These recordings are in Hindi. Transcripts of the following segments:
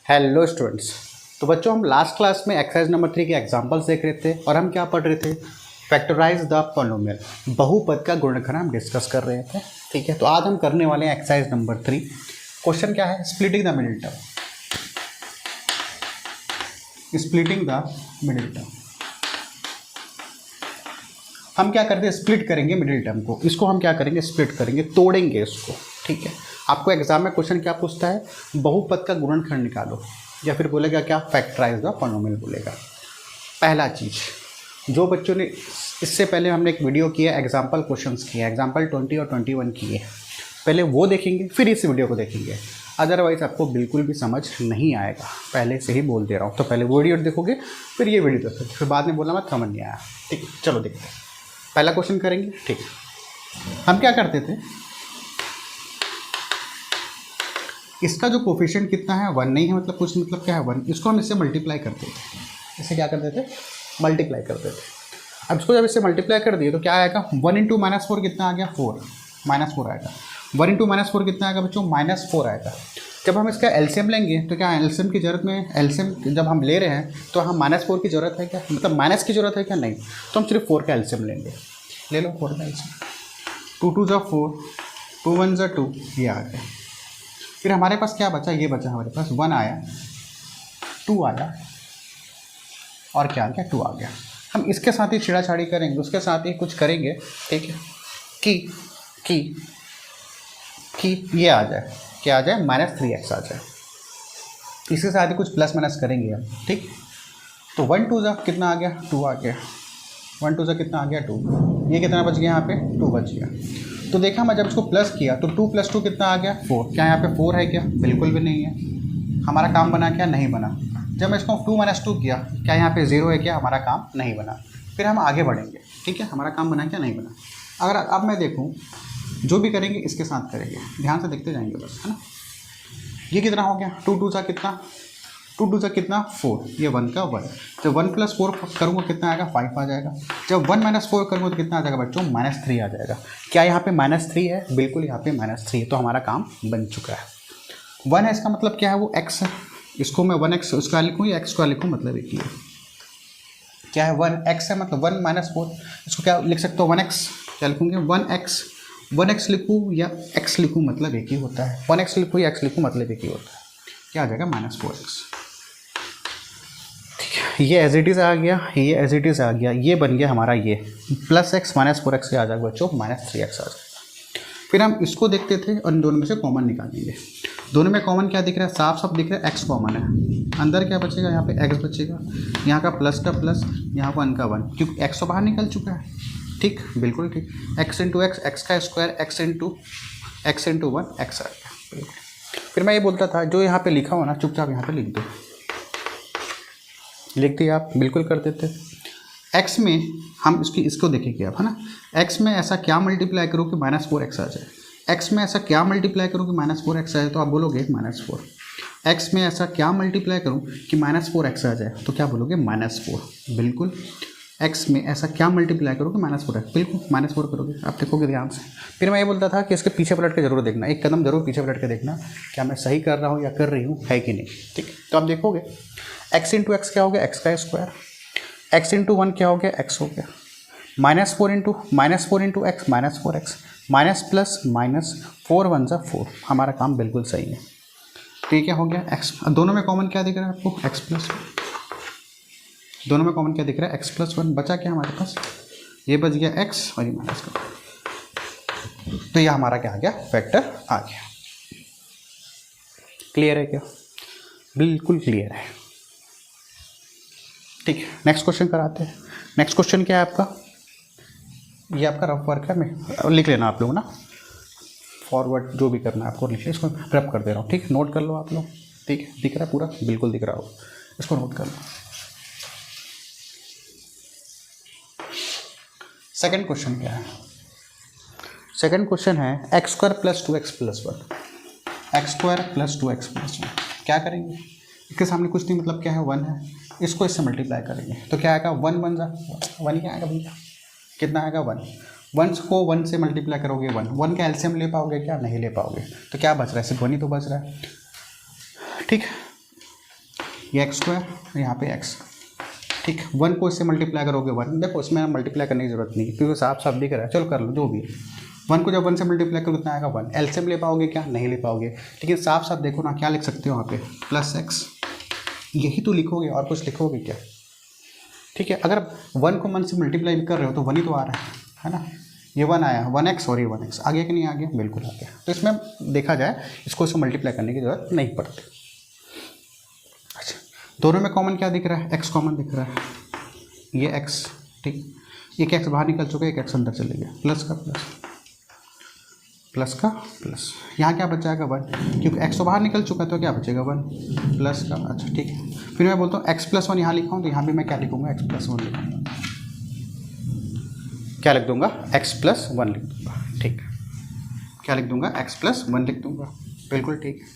Hello students. तो बच्चों, हम लास्ट क्लास में एक्सरसाइज नंबर 3 के एग्जांपल्स देख रहे थे और हम क्या पढ़ रहे थे, फैक्टराइज द पॉलिनोमियल, बहुपद का गुणनखंड हम डिस्कस कर रहे थे। ठीक है, तो आज हम करने वाले हैं एक्सरसाइज नंबर 3। क्वेश्चन क्या है, splitting the middle term. Splitting the middle term हम क्या करते हैं, स्प्लिट करेंगे मिडिल टर्म को। इसको हम क्या करेंगे, स्प्लिट करेंगे, तोड़ेंगे इसको। ठीक है, आपको एग्जाम में क्वेश्चन क्या पूछता है, बहुपद का गुणनखंड निकालो, या फिर बोलेगा क्या, फैक्टराइज द पॉलिनोमियल बोलेगा। पहला चीज़, जो बच्चों ने इससे पहले हमने एक वीडियो किया, एग्जाम्पल क्वेश्चंस किए, एग्जाम्पल 20 और 21 किए, पहले वो देखेंगे फिर इस वीडियो को देखेंगे, अदरवाइज आपको बिल्कुल भी समझ नहीं आएगा। पहले से ही बोल दे रहा हूँ, तो पहले वो वीडियो देखोगे फिर ये वीडियो देखोगे, फिर बाद में बोलना मत समझ नहीं आया। ठीक है, चलो देखते हैं, पहला क्वेश्चन करेंगे। ठीक, हम क्या करते थे, इसका जो कोफिशिएंट कितना है, 1 नहीं है, मतलब कुछ, मतलब क्या है 1, इसको हम इससे मल्टीप्लाई करते थे। इससे क्या करते थे, मल्टीप्लाई करते थे। अब इसको जब इससे मल्टीप्लाई कर दिए तो क्या आएगा, 1 इंटू -4 कितना आ गया, 4, -4 आएगा। 1 इंटू -4 कितना आएगा बच्चों, -4 आएगा। जब हम इसका एलसीएम लेंगे तो क्या एलसीएम की जरूरत में, एलसीएम जब हम ले रहे हैं तो हम -4 की ज़रूरत है क्या, मतलब माइनस की ज़रूरत है क्या, नहीं, तो हम सिर्फ 4 का एलसीएम लेंगे। ले लो 4 का एलसीएम, 2 2 ज़ा 4, 2 1 ज़ा 2, ये आ गया। फिर हमारे पास क्या बचा, ये बचा हमारे पास, 1 आया, 2 आया, और क्या आ गया, 2 आ गया। हम इसके साथ ही छेड़ाछाड़ी करेंगे, उसके साथ ही कुछ करेंगे। ठीक है, कि ये आ जाए, क्या आ जाए, -3x आ जाए। इसके साथ ही कुछ प्लस माइनस करेंगे हम। ठीक, तो 1 2 ज़ा कितना आ गया, 2 आ गया, 1 2 ज़ा कितना आ गया, 2, ये कितना बच गया, यहाँ पे 2 बच गया। तो देखा मैं जब इसको प्लस किया तो 2 + 2 कितना आ गया, 4। क्या यहाँ पे 4 है क्या, बिल्कुल भी नहीं है। हमारा काम बना क्या, नहीं बना। जब मैं इसको 2 - 2 किया, क्या यहाँ पे 0 है क्या, हमारा काम नहीं बना। फिर हम आगे बढ़ेंगे। ठीक है, हमारा काम बना क्या, नहीं बना। अगर अब मैं देखूँ, जो भी करेंगे इसके साथ करेंगे, ध्यान से देखते जाएंगे बस, है ना। ये कितना हो गया, 2 2 ज़ा कितना, 2 2 ज़ा कितना, 4, ये 1 का 1। जब 1 + 4 करूँगा कितना आएगा, 5 आ जाएगा। जब 1 - 4 करूँगा तो कितना आ जाएगा बच्चों, -3 आ जाएगा। क्या यहाँ पे -3 है, बिल्कुल यहाँ पे -3 है, तो हमारा काम बन चुका है। 1 है, इसका मतलब क्या है, वो x है। इसको मैं 1x उसका लिखूँ या x का लिखूँ, मतलब एक ही है। क्या है, 1x है, मतलब 1 - 4, इसको क्या लिख सकते हो, 1x। क्या लिखूँगे, 1x लिखूँ या x लिखूँ, मतलब एक ही होता है। 1x लिखूँ या x लिखूँ, मतलब एक ही होता है। क्या आ जाएगा, -4x। ये एज इट इज़ आ गया, ये एज इट इज़ आ गया, ये बन गया हमारा ये +x -4x से आ जाएगा बच्चों, -3x आ जाएगा। फिर हम इसको देखते थे और इन दोनों में से कॉमन निकालेंगे। दोनों में कॉमन क्या दिख रहा है, साफ साफ दिख रहा है, x कॉमन है। अंदर क्या बचेगा, यहाँ पे x बचेगा, यहाँ का प्लस का प्लस, यहाँ 1 का 1, क्योंकि x तो बाहर निकल चुका है। ठीक, बिल्कुल ठीक। x × x, x का स्क्वायर, x × 1, x आ गया, बिल्कुल। फिर मैं ये बोलता था, जो यहाँ पे लिखा हो ना, चुपचाप यहाँ पे लिख दो। लिख दिया आप, बिल्कुल कर देते। x में हम इसको देखेंगे आप, है ना। x में ऐसा क्या मल्टीप्लाई करो कि -4x आ जाए, x में ऐसा क्या मल्टीप्लाई करूँ कि -4x आ जाए, तो आप बोलोगे -4। x में ऐसा क्या मल्टीप्लाई करूँ कि -4x आ जाए, तो क्या बोलोगे, -4, बिल्कुल। x में ऐसा क्या मल्टीप्लाई करो कि -4x, बिल्कुल -4 करोगे, आप देखोगे ध्यान से। फिर मैं ये बोलता था कि इसके पीछे पलट के जरूर देखना, एक कदम जरूर पीछे पलट के देखना, क्या मैं सही कर रहा हूँ या कर रही हूँ, है कि नहीं। ठीक, तो आप देखोगे, x × x क्या हो गया, x का स्क्वायर, x × 1 क्या हो गया, x हो गया, -4 × x, -4x, minus plus minus, 4 1 ज़ा 4, हमारा काम बिल्कुल सही है। तो ये क्या हो गया, x, दोनों में कॉमन क्या दिख रहा है आपको, x+1, दोनों में कॉमन क्या दिख रहा है, x+1, बचा क्या हमारे पास, ये बच गया x और ये माइनस का, तो ये हमारा क्या आ गया, फैक्टर आ गया। क्लियर है क्या, बिल्कुल क्लियर है। ठीक है, नेक्स्ट क्वेश्चन कराते हैं। नेक्स्ट क्वेश्चन क्या है आपका, ये आपका रफ वर्क है, मैं लिख लेना आप लोग ना, फॉरवर्ड जो भी करना है आपको लिख ले, इसको रफ कर दे रहा हूँ। ठीक, नोट कर लो आप लोग। ठीक है, दिख रहा है पूरा, बिल्कुल दिख रहा हो, इसको नोट कर लो। सेकंड क्वेश्चन क्या है, सेकंड क्वेश्चन है x² + 2x + 1, x² + 2x + 1। क्या करेंगे, इसके सामने कुछ नहीं, मतलब क्या है, 1 है, इसको इससे मल्टीप्लाई करेंगे तो क्या आएगा, 1 1 ज़ा 1 क्या आएगा भैया, कितना आएगा, 1। 1 को 1 से मल्टीप्लाई करोगे, 1 का एलसीएम ले पाओगे क्या, नहीं ले पाओगे, तो क्या बच रहा है, सिर्फ 1 ही तो बच रहा है। ठीक, ये एक्स स्क्वायर, यहाँ पे एक्स, ठीक। 1 को इससे मल्टीप्लाई करोगे 1, देखो इसमें मल्टीप्लाई करने की जरूरत नहीं है क्योंकि साफ साफ दिख रहा है, चलो कर लो जो भी है। 1 को जब 1 से मल्टीप्लाई करो कितना आएगा 1, एलसीएम ले पाओगे क्या, नहीं ले पाओगे, लेकिन साफ साफ देखो ना क्या लिख सकते हो वहाँ पे प्लस एक्स, यही तो लिखोगे और कुछ लिखोगे क्या, ठीक है। अगर 1 को 1 से मल्टीप्लाई भी कर रहे हो तो 1 ही तो आ रहा है ना, ये 1 आया 1x और ये 1x आ गया कि नहीं आ गया, बिल्कुल आ गया। तो इसमें देखा जाए इसको इसको मल्टीप्लाई करने की जरूरत नहीं पड़ती। अच्छा, दोनों में कॉमन क्या दिख रहा है, x कॉमन दिख रहा है, ये x, ठीक। एक x बाहर निकल चुका है, एक x अंदर चले गया, प्लस का प्लस, प्लस का प्लस, यहाँ क्या बच जाएगा 1, क्योंकि x तो बाहर निकल चुका है तो क्या बचेगा 1, प्लस का, अच्छा ठीक है। फिर मैं बोलता हूँ x प्लस 1 यहाँ लिखा हूँ तो यहाँ भी मैं क्या लिखूँगा x प्लस 1 लिखूँगा, क्या लिख दूंगा x प्लस 1 लिख दूंगा, ठीक। क्या लिख दूंगा x प्लस 1 लिख दूंगा, बिल्कुल ठीक है।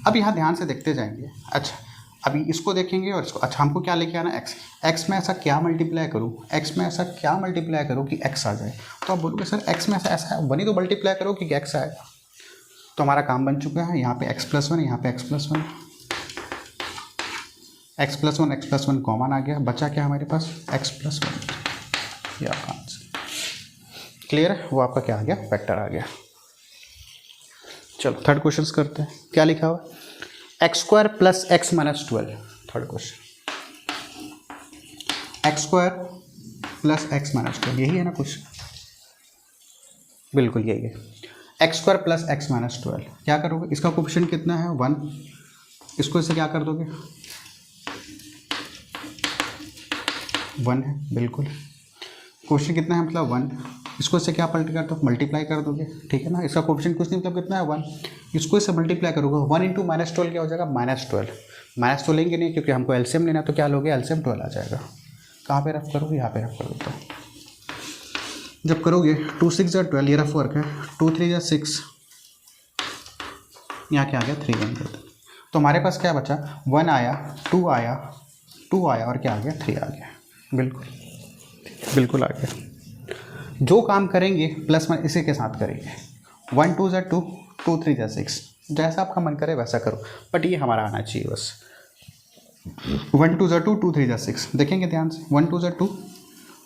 अब यहाँ ध्यान से देखते जाएंगे। अच्छा अभी इसको देखेंगे और इसको, अच्छा हमको क्या लेके आना x में ऐसा क्या मल्टीप्लाई करूँ, x में ऐसा क्या मल्टीप्लाई करूँ कि x आ जाए, तो आप बोलोगे सर x में ऐसा 1 ही तो मल्टीप्लाई करो कि x आएगा। तो हमारा काम बन चुका है, यहाँ पे x प्लस 1, यहाँ पे x plus 1, x plus 1 common आ गया, बचा क्या हमारे पास x प्लस 1, ये आपका आंसर क्लियर है, वो आपका क्या आ गया, फैक्टर आ गया। चलो थर्ड क्वेश्चन करते हैं, क्या लिखा हुआ x square plus x minus 12, third question, x square plus x minus 12, यही है ना क्वेश्चन, बिल्कुल यही है। X square plus x minus 12 क्या करोगे, इसका कोएफिशिएंट कितना है 1, इसको इससे क्या कर दोगे 1 है, बिल्कुल। क्वेश्चन कितना है मतलब 1, इसको इससे क्या पलट कर दो, मल्टीप्लाई कर दोगे, ठीक है ना। इसका कोएफिशिएंट कुछ नहीं मतलब कितना है 1, इसको इससे मल्टीप्लाई करोगे 1 इंटू माइनस 12 क्या हो जाएगा -12, माइनस तो लेंगे नहीं क्योंकि हमको एलसीएम लेना, तो क्या लोगे एलसीएम 12 आ जाएगा। कहाँ पे रफ करोगे, यहाँ पे रफ कर देता हूँ। जब करोगे 2 6 12, ये रफ वर्क है, 2 3 6, यहाँ क्या आ गया 3 बन गया। तो हमारे पास क्या बचा 1 आया 2 आया 2 आया और क्या आ गया 3 आ गया, बिल्कुल बिल्कुल आ गया। जो काम करेंगे प्लस वन इसी के साथ करेंगे, 1 2 2 2 3 6, जैसा आपका मन करे वैसा करो, बट ये हमारा आना चाहिए बस। 1 2 2 2 3 6, देखेंगे ध्यान से, 1 2 2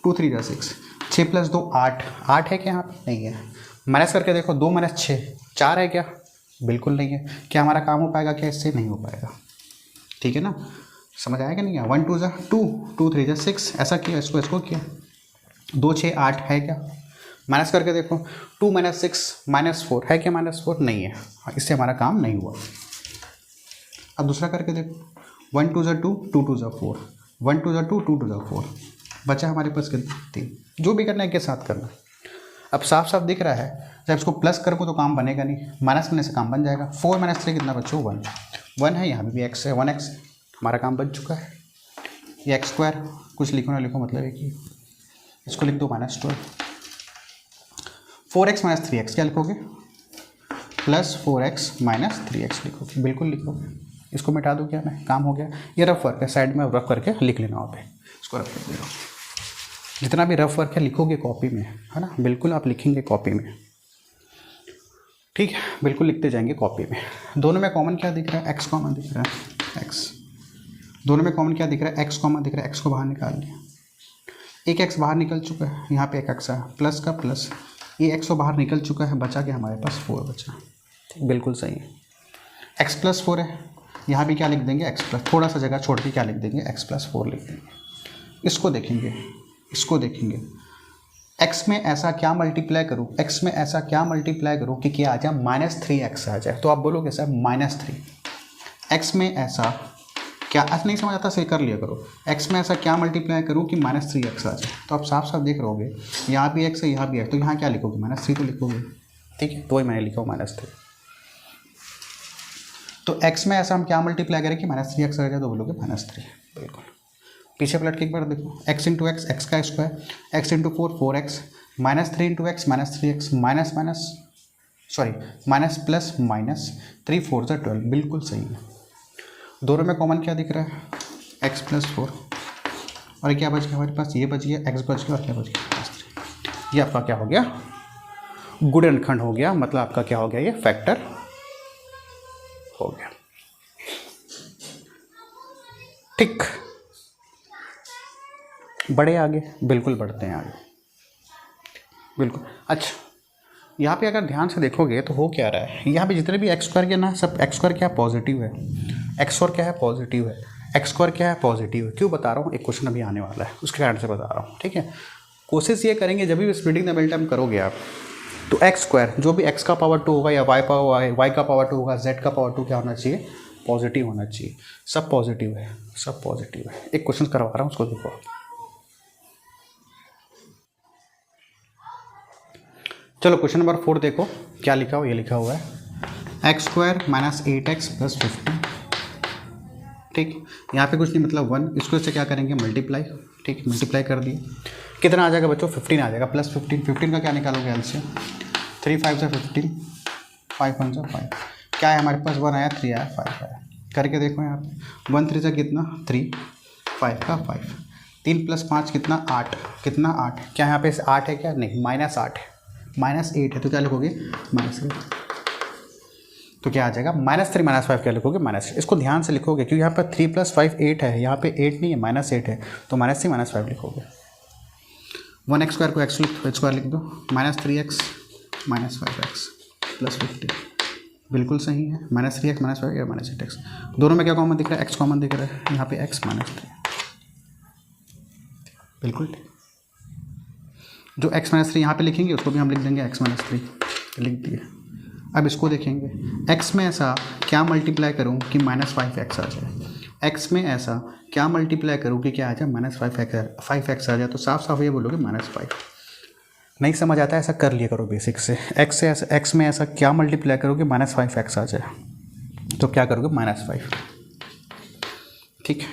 2 3 6, 6 प्लस 2 8, 8 है क्या यहाँ पे, नहीं है। माइनस करके देखो 2 - 6 4 है क्या, बिल्कुल नहीं है। क्या हमारा काम हो पाएगा क्या, इससे नहीं हो पाएगा, ठीक है ना। समझ आएगा नहीं, 1 2 2 2 3 6, ऐसा किया, इसको किया, 2 6 8 है क्या, माइनस करके देखो 2 - 6 -4 है क्या, -4 नहीं है, इससे हमारा काम नहीं हुआ। अब दूसरा करके देखो 1 2 2 2 2 4, 1 2 2 2 2 4, बचा हमारे पास कितना 3, जो भी करना है के साथ करना। अब साफ साफ दिख रहा है, जब इसको प्लस करोगे तो काम बनेगा नहीं, माइनस करने से काम बन जाएगा। 4 - 3 कितना बच्चों 1, 1 है, यहाँ भी x है, 1x, हमारा काम बन चुका है। ये एक्स स्क्वायर, कुछ लिखो ना लिखो मतलब है कि इसको लिख दो -12, 4x - 3x क्या लिखोगे, प्लस 4x - 3x लिखोगे, बिल्कुल लिखोगे। इसको मिटा दो क्या मैं, काम हो गया। ये रफ वर्क है, साइड में रफ करके लिख लेना वहाँ पे, इसको रफ कर दे रहा। जितना भी रफ वर्क है लिखोगे कॉपी में, है ना, बिल्कुल आप लिखेंगे कॉपी में, ठीक है, बिल्कुल लिखते जाएंगे कॉपी में। दोनों में कॉमन क्या दिख रहा है, एक्स कॉमन दिख रहा है, एक्स। दोनों में कॉमन क्या दिख रहा है, एक्स कॉमन दिख रहा है, एक्स को बाहर निकाल लिया, एक एक्स बाहर निकल चुका है, यहाँ पे एक एक्स है, प्लस का प्लस, ये एक्स तो बाहर निकल चुका है, बचा के हमारे पास 4 बचा, ठीक, बिल्कुल सही है। एक्स प्लस 4 है, यहाँ भी क्या लिख देंगे एक्स प्लस, थोड़ा सा जगह छोड़ के क्या लिख देंगे एक्स प्लस 4 लिख देंगे। इसको देखेंगे, इसको देखेंगे, एक्स में ऐसा क्या मल्टीप्लाई करूँ, एक्स में ऐसा क्या मल्टीप्लाई करूँ कि क्या आ जाए -3x आ जाए। तो आप बोलोगे सर -3, एक्स में ऐसा क्या, ऐसा नहीं समझ आता, सही कर लिया करो, एक्स में ऐसा क्या मल्टीप्लाई करूँ कि -3x आ जाए। तो आप साफ साफ देख रहोगे, यहाँ भी x है, यहाँ भी x, तो यहाँ क्या लिखोगे -3 तो लिखोगे, ठीक है, तो ही मैंने लिखा -3। तो x में ऐसा हम क्या मल्टीप्लाई करें कि -3x आ जाए, तो बोलोगे -3, बिल्कुल। पीछे पलट के एक बार देखो, x इंटू एक्स, एक्स का square, x into 4 4x, -3 into x -3x, minus plus minus 3 4 12, बिल्कुल सही है। दोनों में कॉमन क्या दिख रहा है, x प्लस 4, और क्या बच गया हमारे पास, ये बच गया, x बच गया, और क्या बच गया +3। ये आपका क्या हो गया, गुणनखंड हो गया, मतलब आपका क्या हो गया, ये फैक्टर हो गया। ठीक, बढ़े आगे, बिल्कुल बढ़ते हैं आगे, बिल्कुल। अच्छा, यहाँ पे अगर ध्यान से देखोगे तो हो क्या रहा है, यहाँ पे जितने भी एक्स स्क्वायर के ना, सब एक्स स्क्वायर क्या पॉजिटिव है, एक्स स्क्वायर क्या है पॉजिटिव है, एक्स स्क्वायर क्या है पॉजिटिव है। क्यों बता रहा हूँ, एक क्वेश्चन अभी आने वाला है उसके कारण से बता रहा हूँ, ठीक है। कोशिश ये करेंगे जब भी स्प्लिटिंग द मिडिल टर्म करोगे आप, तो एक्स स्क्वायर जो भी एक्स का पावर 2 होगा या वाई का पावर 2 होगा, जेड का पावर 2 क्या होना चाहिए, पॉजिटिव होना चाहिए। सब पॉजिटिव है, सब पॉजिटिव है। एक क्वेश्चन करवा रहा हूँ, उसको देखो। चलो क्वेश्चन नंबर 4 देखो क्या लिखा हुआ, ये लिखा हुआ है x square minus 8x plus 50। ठीक, यहाँ पे कुछ नहीं मतलब 1, इसको इससे क्या करेंगे मल्टीप्लाई। ठीक, मल्टीप्लाई कर दिए, कितना आ जाएगा बच्चों, 15 आ जाएगा, प्लस 15। 15 का क्या निकालोगे एलसीएम, 3 5 से 15, 5 1 से 5, क्या है हमारे पास, 1 आया, 3 आया, 5 आया। करके देखो यहाँ पे 1 3 से कितना 3, 5 का 5, 3 प्लस 5 कितना 8, कितना 8, क्या यहाँ पे 8 है क्या, नहीं, -8 है, -8 है, तो क्या लिखोगे -8, तो क्या आ जाएगा -3 -5 क्या लिखोगे -6। इसको ध्यान से लिखोगे क्योंकि यहाँ पर 3 + 5 8 है, यहाँ पे 8 नहीं है, -8 है, तो -3 -5 लिखोगे। 1x स्क्वायर को x स्क्वायर लिख दो, -3x -5x प्लस 50, बिल्कुल सही है। -3x -5 या -8x, दोनों में क्या कॉमन दिख रहा है, x कॉमन दिख रहा है, यहाँ पे x -3, बिल्कुल ठीक। जो x -3 यहाँ पे लिखेंगे उसको भी हम लिख देंगे x -3, लिख दिए। अब इसको देखेंगे, x में ऐसा क्या मल्टीप्लाई करूँ कि -5x आ जाए, x में ऐसा क्या मल्टीप्लाई करूँ कि क्या आ जाए -5x आ जाए, तो साफ साफ ये बोलोगे -5। नहीं समझ आता है ऐसा कर लिया करो बेसिक से, x में ऐसा क्या मल्टीप्लाई करोगे -5x आ जाए, तो क्या करोगे -5। ठीक है,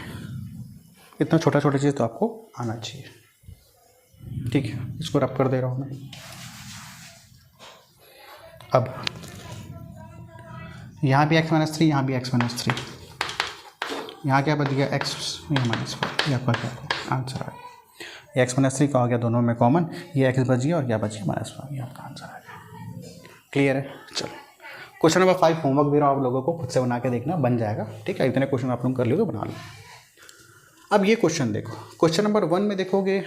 इतना छोटा छोटा चीज़ तो आपको आना चाहिए। ठीक है, इसको रब कर दे रहा हूँ मैं। अब यहाँ भी x -3, यहाँ भी x -3, यहाँ क्या बच गया x, यहाँ -5, ये आपका क्या आंसर आ गया। ये x -3 का हो गया दोनों में कॉमन, ये x बच गया और क्या बच गया -5, ये आपका आंसर आ गया। क्लियर है। चलो क्वेश्चन नंबर 5 होमवर्क दे रहा हूँ आप लोगों को, खुद से बना के देखना, बन जाएगा। ठीक है, इतने क्वेश्चन आप लोग कर लियो तो बना लो। अब ये क्वेश्चन देखो, क्वेश्चन नंबर 1 में देखोगे,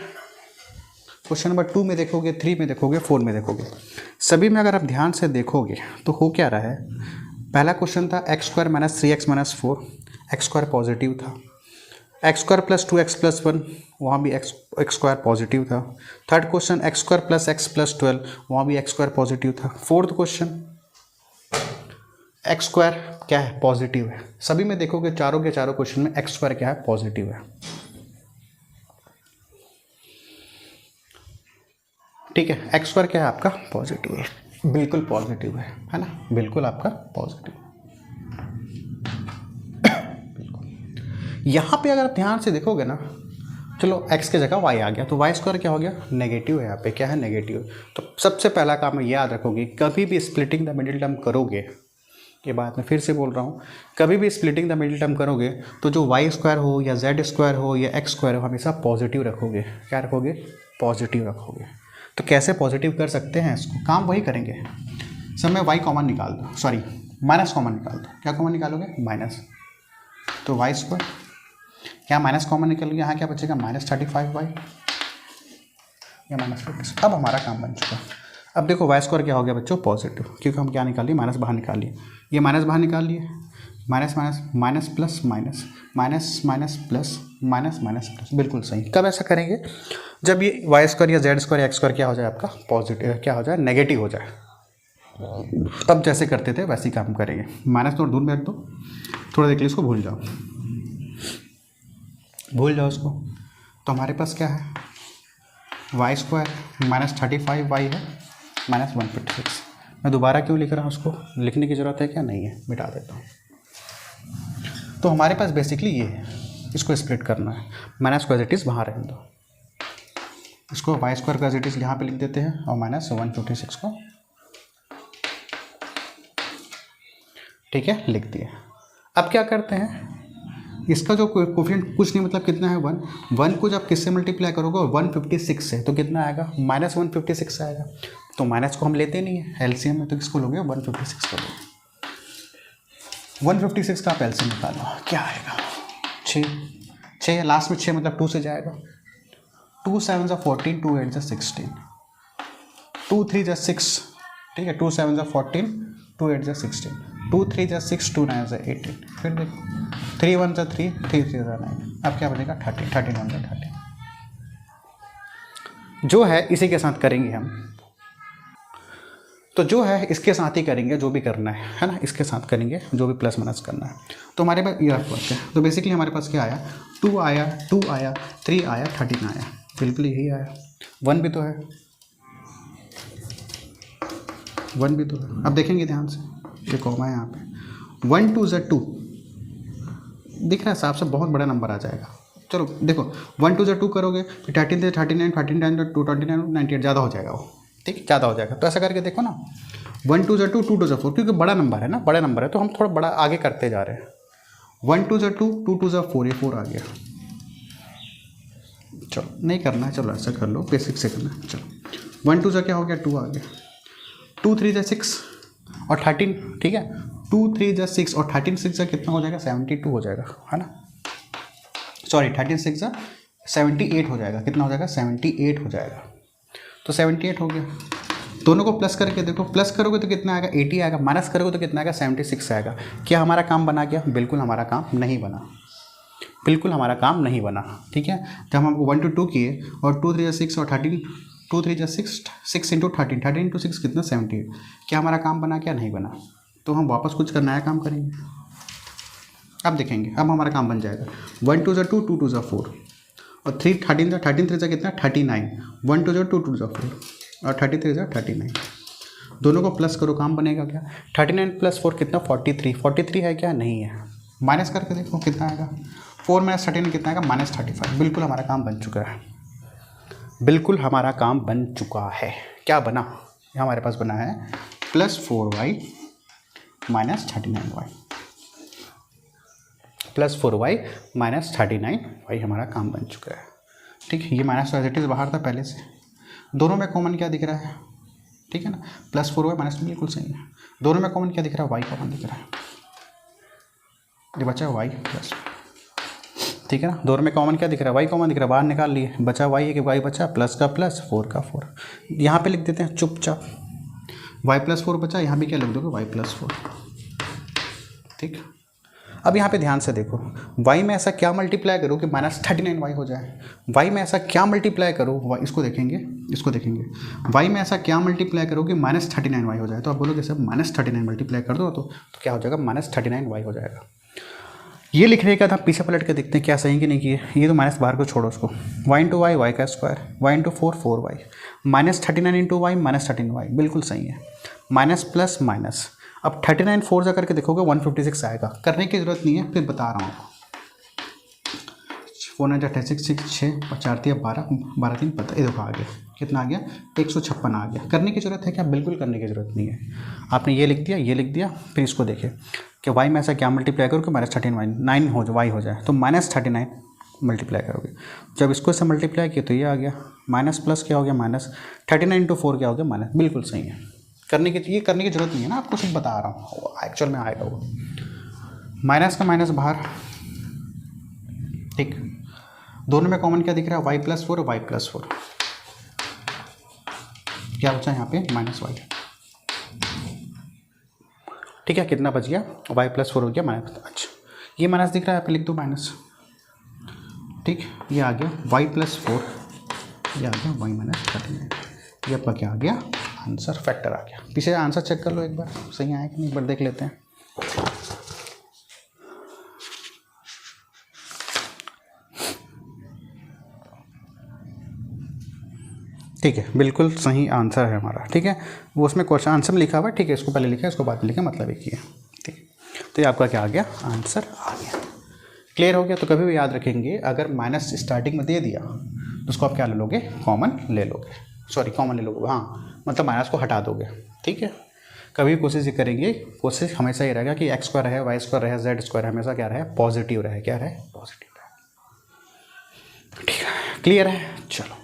क्वेश्चन नंबर 2 में देखोगे, 3 में देखोगे, 4 में देखोगे, सभी में अगर आप ध्यान से देखोगे तो हो क्या रहा है। पहला क्वेश्चन था x square -3x -4, x square positive था। एक्स स्क्वायर प्लस 2x प्लस 1, वहाँ भी एक्स स्क्वायर पॉजिटिव था। Third question x square plus x plus 12, वहाँ भी एक्स स्क्वायर पॉजिटिव था। फोर्थ क्वेश्चन एक्स स्क्वायर क्या है, पॉजिटिव है। सभी में देखोगे चारों के चारों क्वेश्चन में एक्स स्क्वायर क्या है, पॉजिटिव है। ठीक है, एक्स स्क्वायर क्या है आपका, पॉजिटिव है, बिल्कुल पॉजिटिव है ना, बिल्कुल आपका पॉजिटिव। यहाँ पे अगर आप ध्यान से देखोगे ना, चलो x की जगह y आ गया, तो y स्क्वायर क्या हो गया, नेगेटिव है। यहाँ पे क्या है, नेगेटिव। तो सबसे पहला काम याद रखोगे, कभी भी स्प्लिटिंग द मिडिल टर्म करोगे, ये बात मैं फिर से बोल रहा हूँ, कभी भी स्प्लिटिंग द मिडिल टर्म करोगे तो जो y स्क्वायर हो या z स्क्वायर हो या x स्क्वायर हो, हमेशा पॉजिटिव रखोगे। क्या रखोगे, पॉजिटिव रखोगे। तो कैसे पॉजिटिव कर सकते हैं इसको, काम वही करेंगे। सब में y कॉमन निकाल दो, सॉरी माइनस कॉमन निकाल दो। क्या कॉमन निकालोगे, माइनस, तो y स्क्वायर, क्या माइनस कॉमन निकल गया, यहाँ क्या बचेगा, -35y या -50। अब हमारा काम बन चुका। अब देखो y स्क्वायर क्या हो गया बच्चों, पॉजिटिव, क्योंकि हम क्या निकाल लिए, माइनस बाहर निकाल लिए। ये माइनस बाहर निकाल लिए, minus minus minus plus minus minus minus plus minus minus plus, बिल्कुल सही। कब ऐसा करेंगे, जब ये y स्क्वायर या z स्क्वायर या x स्क्वायर क्या हो जाए आपका, पॉजिटिव, क्या हो जाए, नेगेटिव हो जाए। तब जैसे करते थे वैसे ही काम करेंगे। माइनस तो दूर बैठ दो, थोड़ा देख लीजिए, इसको भूल जाओ, भूल जाओ उसको। तो हमारे पास क्या है, वाई स्क्वायर -35y है -156। मैं दोबारा क्यों लिख रहा हूँ, उसको लिखने की ज़रूरत है क्या, नहीं है, मिटा देता हूँ। तो हमारे पास बेसिकली ये है, इसको स्प्लिट करना है, माइनस को एज इट इज़ बाहर रहने दो, इसको वाई स्क्वायर का एज इट इज़ यहाँ पे लिख देते हैं और -156 को, ठीक है, लिख दिए। अब क्या करते हैं, इसका जो कोफिशिएंट कुछ नहीं मतलब कितना है, 1 को जब किससे मल्टीप्लाई करोगे 156 से, तो कितना आएगा, -156 आएगा। तो माइनस को हम लेते नहीं है एलसीएम में, तो किसको लोगे, 156 को लोगे। 156 का आप एलसीएम निकालो, क्या आएगा, 6। 6 लास्ट में 6 मतलब 2 से जाएगा, 2 7 14, 2 8 16, 2 3 6, ठीक है, 2 7 14, 2 8 16, 2 3 6, 2 9 18, फिर देखो 3 1 3, 3 3 9, अब क्या बनेगा 30, 13 1 30, जो है इसी के साथ करेंगे हम। तो जो है इसके साथ ही करेंगे जो भी करना है ना, इसके साथ करेंगे जो भी प्लस माइनस करना है। तो हमारे पास ये वर्क है, तो बेसिकली हमारे पास क्या आया, 2 आया, 2 आया, 3 आया, 13 आया, बिल्कुल यही आया। 1 भी तो है, 1 भी तो है। अब देखेंगे ध्यान से, ये कॉमा है यहाँ पे, 1 2 Z 2 दिख रहा है साफ से, बहुत बड़ा नंबर आ जाएगा। चलो देखो 1 2 Z 2 करोगे, फिर 13 से 39, 13 टाइम 2 29 98, ज़्यादा हो जाएगा वो, ठीक, ज़्यादा हो जाएगा। तो ऐसा करके देखो ना, 1 2 Z 2, 2 2 Z 4, क्योंकि बड़ा नंबर है ना, बड़ा नंबर है तो हम थोड़ा बड़ा आगे करते जा रहे हैं। 1 2 Z 2, 2 2 Z 4, ये 4 आ गया। चलो नहीं करना है, चलो ऐसा कर लो, बेसिक से करना है। चलो 1 2 Z क्या हो गया, 2 आ गया, 2 3 Z 6 और 13, ठीक है, 2 3 Z 6 और 13 6 कितना हो जाएगा, 72 हो जाएगा, है ना, सॉरी 13 6 78 हो जाएगा, कितना हो जाएगा, 78 हो जाएगा। तो 78 हो गया। दोनों को प्लस करके देखो, प्लस करोगे तो कितना आएगा, 80 आएगा, माइनस करोगे तो कितना आएगा, 76 आएगा। क्या हमारा काम बना गया, बिल्कुल हमारा काम नहीं बना, बिल्कुल हमारा काम नहीं बना, ठीक है। जब हम 1 to 2 किए और 2 3 6 और 13, 2 3 6, 6 इंटू 13, 13 इंटू 6 कितना, 78। क्या हमारा काम बना, क्या नहीं बना। तो हम वापस कुछ कर नया काम करेंगे, अब देखेंगे, अब हमारा काम बन जाएगा। 1 2 2, 2 2 4 और 3 13 13 कितना, 39, 1 2 2 2 4 और 33 39, दोनों को प्लस करो, काम बनेगा क्या, 39 + 4 कितना, 43, 43 है क्या, नहीं है। माइनस करके देखो कितना आएगा, 4 - 39 कितना आएगा, -35। बिल्कुल हमारा काम बन चुका है, बिल्कुल हमारा काम बन चुका है। क्या बना, हमारे पास बना है +4y - 39y, +4y - 39y हमारा काम बन चुका है, ठीक है। ये माइनस पॉजिटिव बाहर था पहले से, दोनों में कॉमन क्या दिख रहा है, ठीक है ना, +4y माइनस, बिल्कुल सही है। दोनों में कॉमन क्या दिख रहा है, y कॉमन दिख रहा है, ये बचा y प्लस, ठीक है ना। दोनों में कॉमन क्या दिख रहा है, y कॉमन दिख रहा है, बाहर निकाल लिए, बचा y है कि y बचा, प्लस का प्लस, 4 का 4, यहाँ पे लिख देते हैं चुपचाप, y + 4 बचा, यहाँ भी क्या लिख दोगे, y + 4, ठीक। अब यहाँ पे ध्यान से देखो, y में ऐसा क्या मल्टीप्लाई करो कि -39y हो जाए, y में ऐसा क्या मल्टीप्लाई करो, इसको देखेंगे, इसको देखेंगे, y में ऐसा क्या मल्टीप्लाई करो कि -39y हो जाए। तो आप बोलोगे सर -39 मल्टीप्लाई कर दो तो क्या हो जाएगा, -39y हो जाएगा। ये लिखने का था, पीछे पलट के देखते हैं क्या सही कि नहीं किए। ये तो माइनस बाहर को छोड़ो उसको, y × y y का square, y × 4 4y, -39 × y -13y, बिल्कुल सही है, माइनस प्लस माइनस। अब 39 4 जा करके देखोगे 156 आएगा, करने की ज़रूरत नहीं है, फिर बता रहा हूँ आपको। 4 9 36 6 6 और 4 3 12 12 3 15, ये देखो आ गया, कितना आ गया, 156 आ गया। करने की ज़रूरत है क्या, बिल्कुल करने की ज़रूरत नहीं है। आपने ये लिख दिया, ये लिख दिया, फिर इसको देखिए कि y में ऐसा क्या मल्टीप्लाई करो कि -39 हो जाए, y हो जाए, तो -39 मल्टीप्लाई करोगे। जब इसको से मल्टीप्लाई किया तो ये आ गया, माइनस प्लस क्या हो गया, -39 × 4 क्या हो गया, माइनस, बिल्कुल सही है। ये करने की जरूरत नहीं है ना, आपको सिर्फ बता रहा हूँ, एक्चुअल में आएगा वो, माइनस का माइनस बाहर, ठीक। दोनों में कॉमन क्या दिख रहा है, y + 4 y + 4, क्या बचा यहाँ पे, -y, ठीक है। कितना बच गया, y + 4 हो गया माइनस, अच्छा ये माइनस दिख रहा है, आप लिख दो माइनस, ठीक। ये आ गया y + 4, ये आ गया y - 39, ये आपका क्या आ गया, आंसर, फैक्टर आ गया। पीछे आंसर चेक कर लो एक बार, सही आया कि नहीं, एक बार देख लेते हैं। ठीक है, बिल्कुल सही आंसर है हमारा, ठीक है। वो उसमें क्वेश्चन आंसर में लिखा हुआ है, ठीक है, इसको पहले लिखा है, इसको बाद में लिखा, मतलब एक ही है, ठीक। तो ये आपका क्या आ गया, आंसर आ गया। क्लियर हो गया। तो कभी भी याद रखेंगे, अगर माइनस स्टार्टिंग में दे दिया तो उसको आप क्या ले लोगे, कॉमन ले लोगे, सॉरी कॉमन ले लोगे, हाँ, मतलब माइनस को हटा दोगे, ठीक है। कभी कोशिश ये करेंगे, कोशिश हमेशा ये रहेगा कि x² रहे, y² रहे, z² हमेशा क्या रहे, पॉजिटिव रहे, क्या रहे, पॉजिटिव रहे, ठीक है। क्लियर है, चलो।